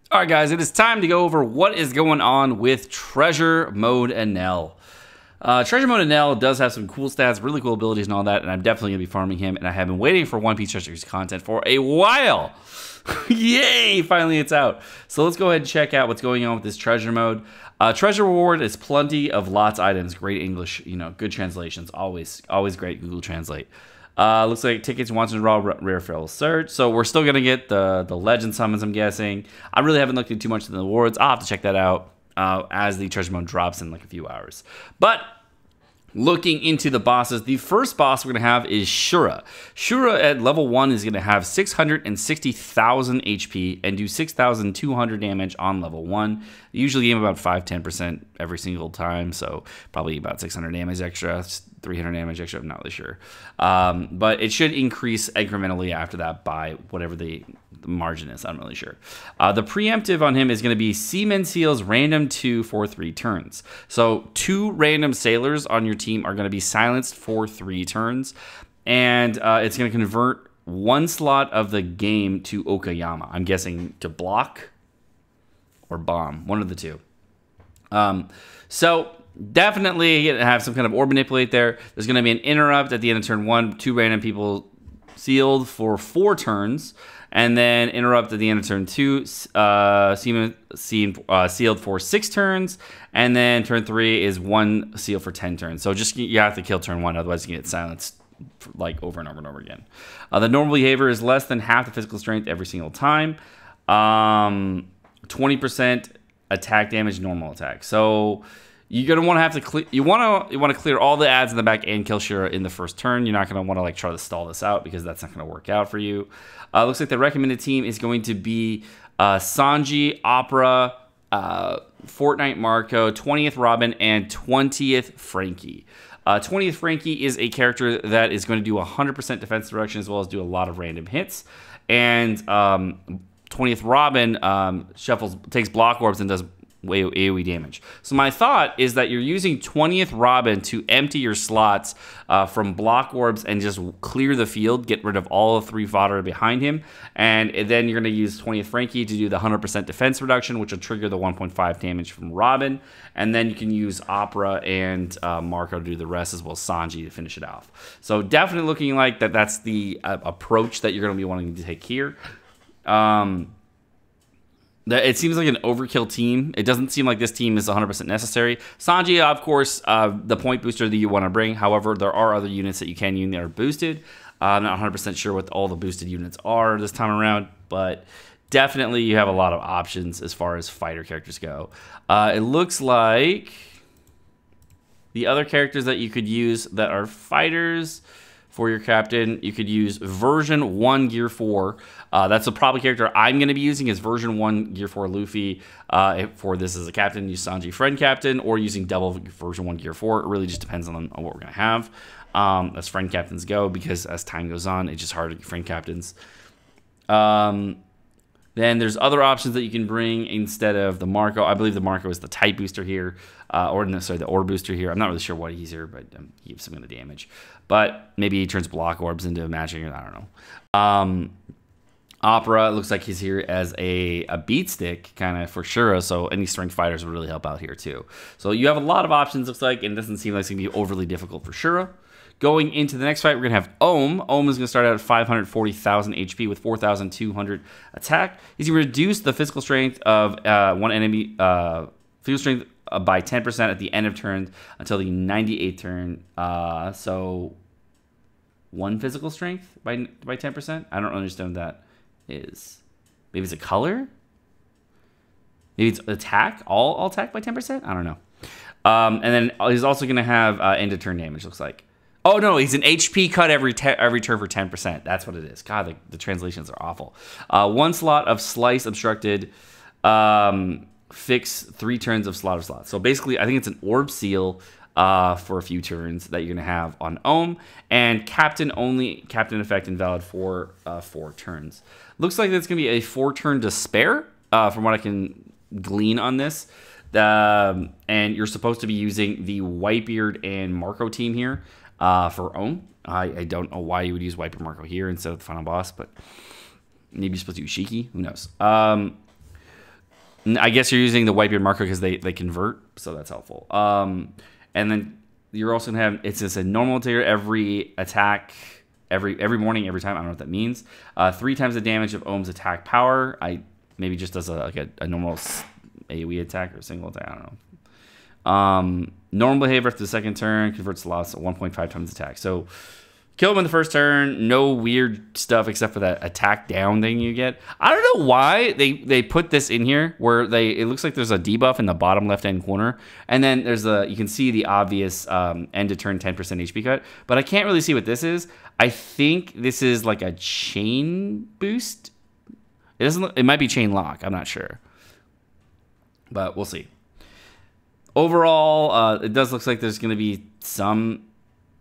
All right, guys, it is time to go over what is going on with Treasure Mode Enel. Treasure Mode Enel does have some cool stats, really cool abilities and all that, and I'm definitely going to be farming him, and I have been waiting for One Piece Treasure content for a while. Yay, finally it's out. So let's go ahead and check out what's going on with this Treasure Mode. Treasure reward is plenty of lots items, great English, good translations, always great Google Translate. Looks like tickets, once in a raw rare fill search. So we're still gonna get the legend summons, I'm guessing. I really haven't looked into too much of the awards. I'll have to check that out as the treasure mode drops in like a few hours. But looking into the bosses, the first boss we're going to have is Shoulda. Shoulda at level 1 is going to have 660,000 HP and do 6,200 damage on level 1. Usually game about 5-10% every single time, so probably about 600 damage extra, 300 damage extra, I'm not really sure. But it should increase incrementally after that by whatever the margin is, I'm really sure. The preemptive on him is going to be Seaman Seals random 2 for 3 turns. So 2 random sailors on your team are going to be silenced for 3 turns, and it's going to convert 1 slot of the game to Okayama. I'm guessing to block or bomb, one of the two. So definitely have some kind of orb manipulate there. There's going to be an interrupt at the end of turn 1, 2 random people sealed for 4 turns, and then interrupt at the end of turn 2, sealed for 6 turns, and then turn 3 is 1 seal for 10 turns. So just you have to kill turn 1, otherwise you can get silenced like over and over and over again. The normal behavior is less than half the physical strength every single time. 20% attack damage, normal attack. So you're gonna want to have to clear. You want to clear all the ads in the back and kill Shoulda in the first turn. You're not gonna want to try to stall this out because that's not gonna work out for you. Looks like the recommended team is going to be Sanji, Opera, Fortnite Marco, 20th Robin, and 20th Frankie. 20th Frankie is a character that is going to do 100% defense reduction as well as do a lot of random hits. And 20th Robin takes block orbs and does AoE damage. So my thought is that you're using 20th Robin to empty your slots from block orbs and just clear the field, get rid of all the 3 fodder behind him, and then you're going to use 20th Frankie to do the 100% defense reduction, which will trigger the 1.5 damage from Robin, and then you can use Opera and Marco to do the rest, as well as Sanji to finish it off. So definitely looking like that's the approach that you're going to be wanting to take here. It seems like an overkill team. It doesn't seem like this team is 100% necessary. Sanji, of course, the point booster that you want to bring. However, there are other units that you can use that are boosted. I'm not 100% sure what all the boosted units are this time around, but definitely you have a lot of options as far as fighter characters go. It looks like the other characters that you could use that are fighters for your captain, you could use version 1 gear 4. That's the probably character I'm going to be using is version 1 gear 4 Luffy. For this as a captain, use Sanji friend captain, or using double version 1 gear 4. It really just depends on what we're going to have as friend captains go, because as time goes on, it's just hard to get friend captains. Then there's other options that you can bring instead of the Marco. I believe the Marco is the type booster here, the orb booster here. I'm not really sure what he's here, but he gives some kind of damage. But maybe he turns block orbs into magic, I don't know. Opera, it looks like he's here as a beat stick kind of for Shoulda, so any strength fighters would really help out here too. So you have a lot of options, looks like, and it doesn't seem like it's going to be overly difficult for Shoulda. Going into the next fight, we're going to have Ohm. Ohm is going to start out at 540,000 HP with 4,200 attack. He's going to reduce the physical strength of one enemy, physical strength by 10% at the end of turn until the 98th turn. So 1 physical strength by 10%? I don't understand what that is. Maybe it's a color? Maybe it's attack? All attack by 10%? I don't know. And then he's also going to have end of turn damage, looks like. Oh, no, he's an HP cut every turn for 10%. That's what it is. God, the translations are awful. 1 slot of slice obstructed. Fix 3 turns of slaughter slots. So basically, I think it's an orb seal for a few turns that you're going to have on Ohm. And captain effect invalid for 4 turns. Looks like it's going to be a 4-turn despair from what I can glean on this. And you're supposed to be using the Whitebeard and Marco team here. For Ohm. I don't know why you would use Whitebeard Marco here instead of the final boss, but maybe you're supposed to use Shiki. Who knows? I guess you're using the Whitebeard marker because they convert, so that's helpful. And then you're also gonna have it's just a normal tier every attack, every morning, every time. I don't know what that means. 3 times the damage of Ohm's attack power. Maybe just does a normal AoE attack or a single attack. I don't know. Normal behavior after the second turn converts the loss at 1.5 times attack. So kill him in the first turn. No weird stuff except for that attack down thing you get. I don't know why they put this in here where it looks like there's a debuff in the bottom left hand corner, and then there's you can see the obvious end of turn 10% HP cut, but I can't really see what this is. I think this is like a chain boost. It doesn't. It might be chain lock. I'm not sure, but we'll see. Overall, it does look like there's going to be some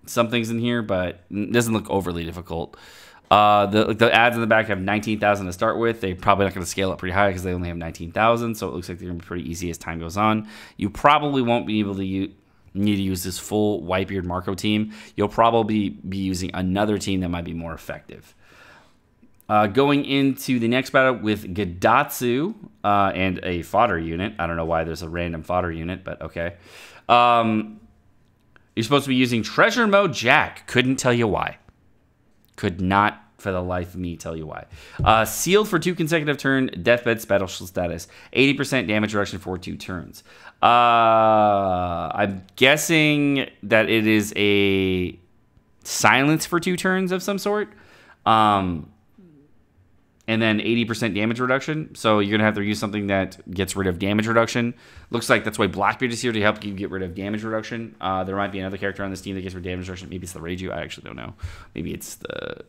things in here, but it doesn't look overly difficult. The ads in the back have 19,000 to start with. They're probably not going to scale up pretty high because they only have 19,000, so it looks like they're going to be pretty easy as time goes on. You probably won't be able to need to use this full Whitebeard Marco team. You'll probably be using another team that might be more effective. Going into the next battle with Gadatsu and a fodder unit. I don't know why there's a random fodder unit, but okay. You're supposed to be using Treasure Mode Jack. Couldn't tell you why. Could not, for the life of me, tell you why. Sealed for 2 consecutive turn. Deathbed special status. 80% damage reduction for 2 turns. I'm guessing that it is a silence for 2 turns of some sort. And then 80% damage reduction. So you're going to have to use something that gets rid of damage reduction. Looks like that's why Blackbeard is here to help you get rid of damage reduction. There might be another character on this team that gets rid of damage reduction. Maybe it's the Reiju. I actually don't know. Maybe it's the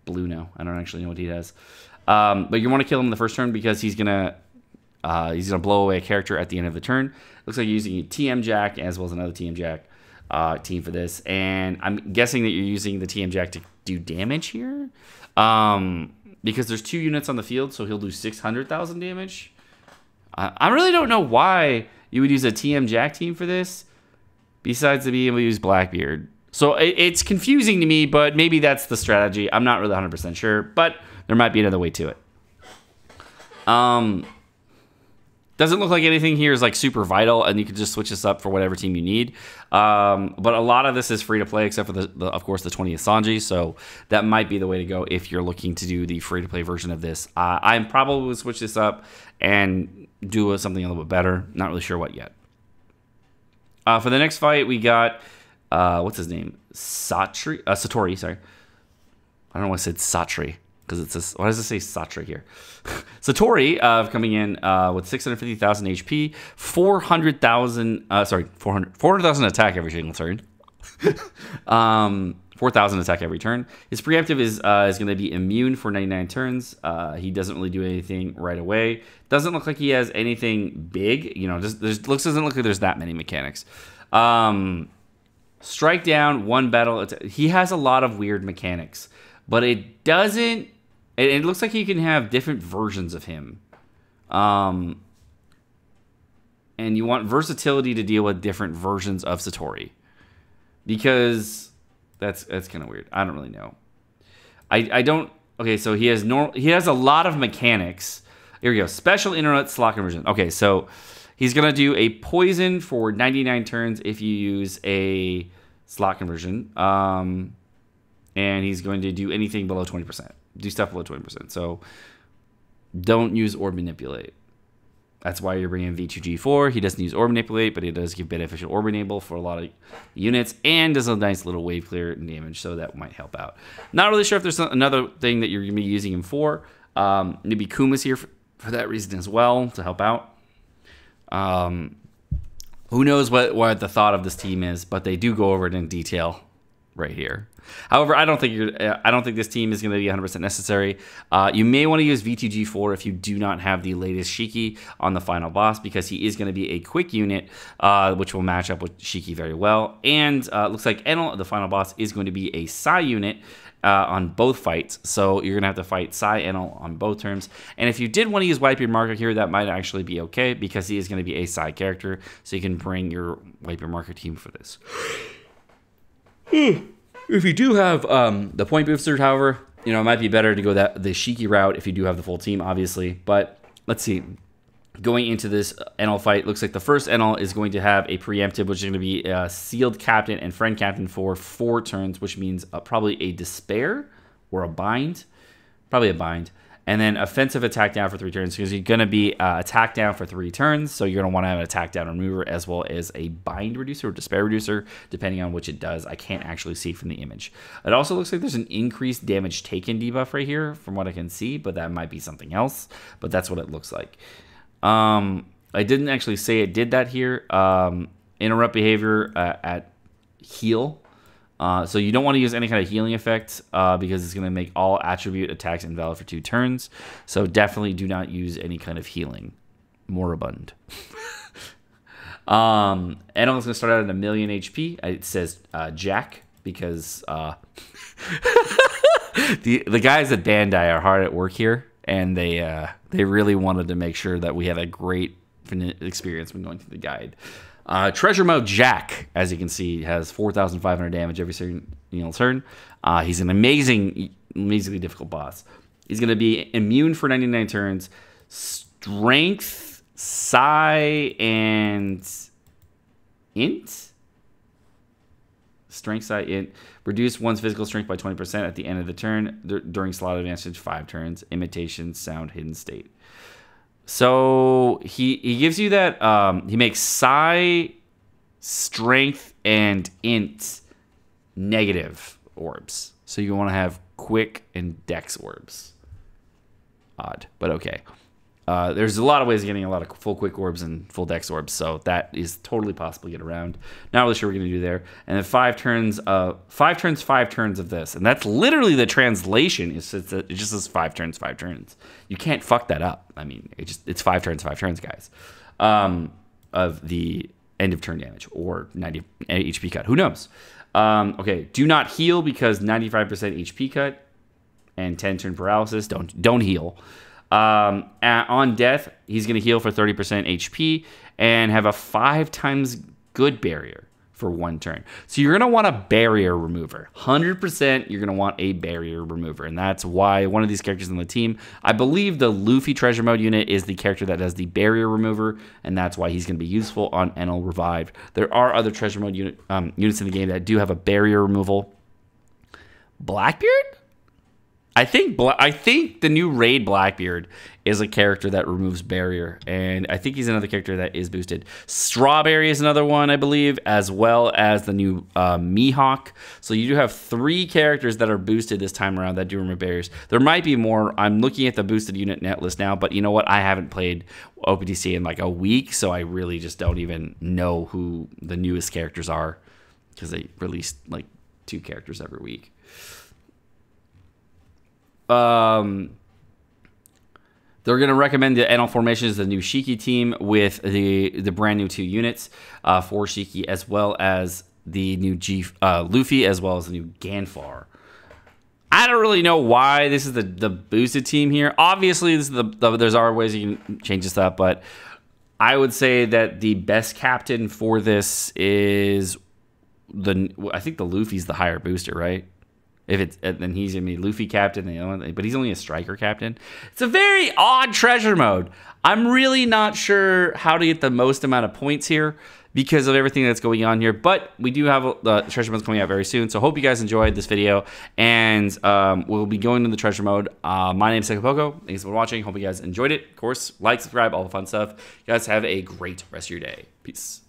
blue now. I don't actually know what he does. But you want to kill him in the first turn because he's gonna blow away a character at the end of the turn. Looks like you're using a TM Jack as well as another TM Jack team for this, and I'm guessing that you're using the TM Jack to do damage here, because there's 2 units on the field, so he'll do 600,000 damage. I really don't know why you would use a TM Jack team for this, besides to be able to use Blackbeard. So it's confusing to me, but maybe that's the strategy. I'm not really 100% sure, but there might be another way to it. Doesn't look like anything here is like super vital, and you can just switch this up for whatever team you need. But a lot of this is free to play, except for of course the 20th Sanji. So that might be the way to go if you're looking to do the free to play version of this. I'm probably will switch this up and do something a little bit better. Not really sure what yet. For the next fight, we got what's his name? Satori. Sorry, I don't know why I said Satri. Because it says, why does it say Satra here? Satori coming in with 650,000 HP, 400,000 attack every single turn. 4,000 attack every turn. His preemptive is going to be immune for 99 turns. He doesn't really do anything right away. Doesn't look like he has anything big. You know, doesn't look like there's that many mechanics. Strike down, 1 battle. He has a lot of weird mechanics, but it doesn't. It looks like you can have different versions of him. And you want versatility to deal with different versions of Satori. Because that's kind of weird. I don't really know. I don't... Okay, so he has a lot of mechanics. Here we go. Special internet slot conversion. Okay, so he's going to do a poison for 99 turns if you use a slot conversion. And he's going to do anything below 20%. Do stuff below 20%. So don't use Orb Manipulate. That's why you're bringing V2G4. He doesn't use Orb Manipulate, but he does give beneficial Orb Enable for a lot of units and does a nice little wave clear and damage, so that might help out. Not really sure if there's another thing that you're going to be using him for. Maybe Kuma's here for that reason as well, to help out. Who knows what the thought of this team is, but they do go over it in detail right here. However, I don't think this team is going to be 100% necessary. You may want to use V2G4 if you do not have the latest Shiki on the final boss, because he is going to be a quick unit, which will match up with Shiki very well. And looks like Enel, the final boss, is going to be a Sai unit on both fights. So you're going to have to fight Sai Enel on both terms. And if you did want to use Whitebeard Marker here, that might actually be okay, because he is going to be a Sai character. So you can bring your Whitebeard Marker team for this. If you do have the point booster, however, You know, it might be better to go the Shiki route if you do have the full team, obviously. But let's see. Going into this Enel fight, looks like the first Enel is going to have a preemptive, which is going to be a sealed captain and friend captain for 4 turns, which means probably a despair or a bind. Probably a bind. And then offensive attack down for 3 turns, because you're going to be attack down for 3 turns. So you're going to want to have an attack down remover as well as a bind reducer or despair reducer, depending on which it does. I can't actually see from the image. It also looks like there's an increased damage taken debuff right here from what I can see, but that might be something else. But that's what it looks like. I didn't actually say it did that here. Interrupt behavior at heal. So you don't want to use any kind of healing effect because it's going to make all attribute attacks invalid for 2 turns. So definitely do not use any kind of healing. Moribund. Enel is going to start out at 1,000,000 HP. It says Jack because the guys at Bandai are hard at work here, and they really wanted to make sure that we had a great experience when going through the guide. Treasure Mode Jack, as you can see, has 4,500 damage every single turn. He's an amazingly difficult boss. He's going to be immune for 99 turns. Strength, Psi, and Int. Strength, Psi, Int. Reduce one's physical strength by 20% at the end of the turn during slot advantage 5 turns. Imitation, Sound, Hidden State. So he gives you that, he makes Psi, Strength, and Int negative orbs. So you want to have Quick and Dex orbs. Odd, but okay. There's a lot of ways of getting a lot of full Quick orbs and full Dex orbs, so that is totally possible to get around. Not really sure what we're going to do there. And then 5 turns of this. And that's literally the translation. It just says 5 turns, 5 turns. You can't fuck that up. I mean, it's 5 turns, guys. Of the end of turn damage or 90 HP cut. Who knows? Okay, do not heal because 95% HP cut and 10 turn paralysis. Don't heal. On death, he's going to heal for 30% HP and have a 5 times good barrier for 1 turn. So you're going to want a barrier remover. 100% you're going to want a barrier remover. And that's why one of these characters on the team, I believe the Luffy treasure mode unit is the character that does the barrier remover. And that's why he's going to be useful on Enel Revived. There are other treasure mode units in the game that do have a barrier removal. Blackbeard? I think the new raid Blackbeard is a character that removes barrier, and I think he's another character that is boosted. Strawberry is another one, I believe, as well as the new Mihawk. So you do have 3 characters that are boosted this time around that do remove barriers. There might be more. I'm looking at the boosted unit net list now, but you know what? I haven't played OPTC in like a week, so I really just don't even know who the newest characters are because they release like 2 characters every week. They're going to recommend the Enel formation as the new Shiki team with the brand new 2 units for Shiki, as well as the new Luffy, as well as the new Ganfar. I don't really know why this is the boosted team here. Obviously, this is there's other ways you can change this up, but I would say that the best captain for this is I think the Luffy's the higher booster, right? If it's, then he's gonna be Luffy captain, but he's only a striker captain. It's a very odd treasure mode. I'm really not sure how to get the most amount of points here because of everything that's going on here. But we do have the treasure modes coming out very soon. So hope you guys enjoyed this video, and we'll be going to the treasure mode. My name is Sekapoko. Thanks for watching. Hope you guys enjoyed it. Of course, like, subscribe, all the fun stuff. You guys have a great rest of your day. Peace.